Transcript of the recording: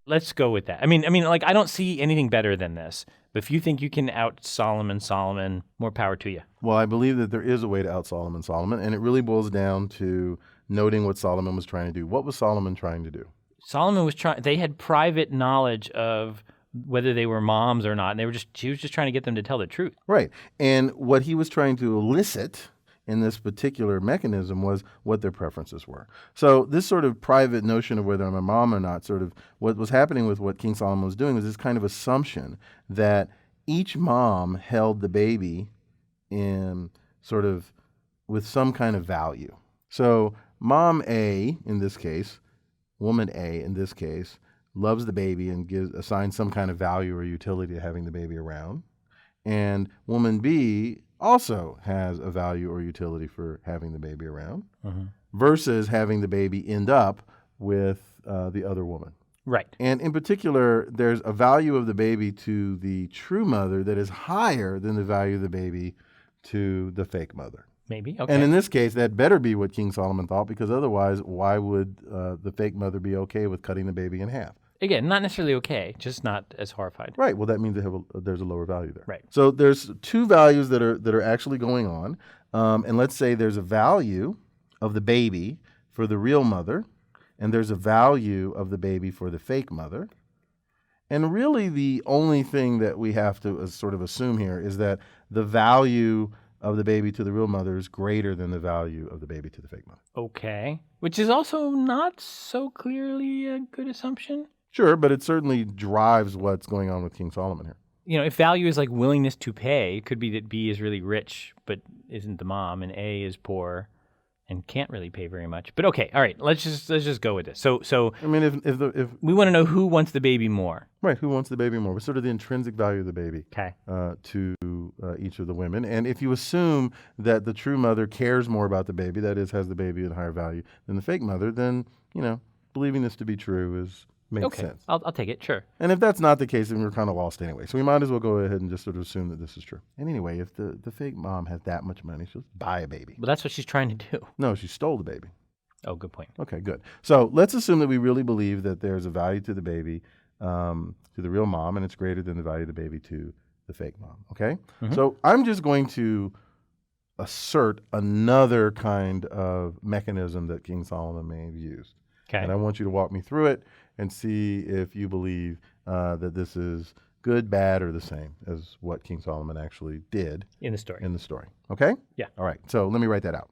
Let's go with that. I mean, like, I don't see anything better than this. But if you think you can out Solomon, more power to you. Well, I believe that there is a way to out Solomon, and it really boils down to noting what Solomon was trying to do. What was Solomon trying to do? Solomon was they had private knowledge of whether they were moms or not, and she was just trying to get them to tell the truth. Right. And what he was trying to elicit in this particular mechanism was what their preferences were. So this sort of private notion of whether I'm a mom or not, sort of what was happening with what King Solomon was doing was this kind of assumption that each mom held the baby in sort of with some kind of value. So mom A, in this case, woman A, in this case, loves the baby and assigns some kind of value or utility to having the baby around. And woman B also has a value or utility for having the baby around versus having the baby end up with the other woman. Right. And in particular, there's a value of the baby to the true mother that is higher than the value of the baby to the fake mother. Maybe. Okay. And in this case, that better be what King Solomon thought, because otherwise, why would the fake mother be okay with cutting the baby in half? Again, not necessarily okay, just not as horrified. Right. Well, that means there's a lower value there. Right. So there's two values that are actually going on, and let's say there's a value of the baby for the real mother, and there's a value of the baby for the fake mother. And really, the only thing that we have to sort of assume here is that the value of the baby to the real mother is greater than the value of the baby to the fake mother. Okay. Which is also not so clearly a good assumption. Sure, but it certainly drives what's going on with King Solomon here. You know, if value is like willingness to pay, it could be that B is really rich but isn't the mom, and A is poor and can't really pay very much. But okay, all right, let's just go with this. So I mean, if we want to know who wants the baby more. Right, who wants the baby more? What's sort of the intrinsic value of the baby to each of the women? And if you assume that the true mother cares more about the baby, that is, has the baby at higher value than the fake mother, then, believing this to be true makes sense. I'll take it, sure. And if that's not the case, then we're kind of lost anyway. So we might as well go ahead and just sort of assume that this is true. And anyway, if the fake mom has that much money, she'll buy a baby. Well, that's what she's trying to do. No, she stole the baby. Oh, good point. Okay, good. So let's assume that we really believe that there's a value to the baby, to the real mom, and it's greater than the value of the baby to the fake mom, okay? Mm-hmm. So I'm just going to assert another kind of mechanism that King Solomon may have used. Okay. And I want you to walk me through it and see if you believe that this is good, bad, or the same as what King Solomon actually did in the story. Okay? Yeah. All right. So let me write that out.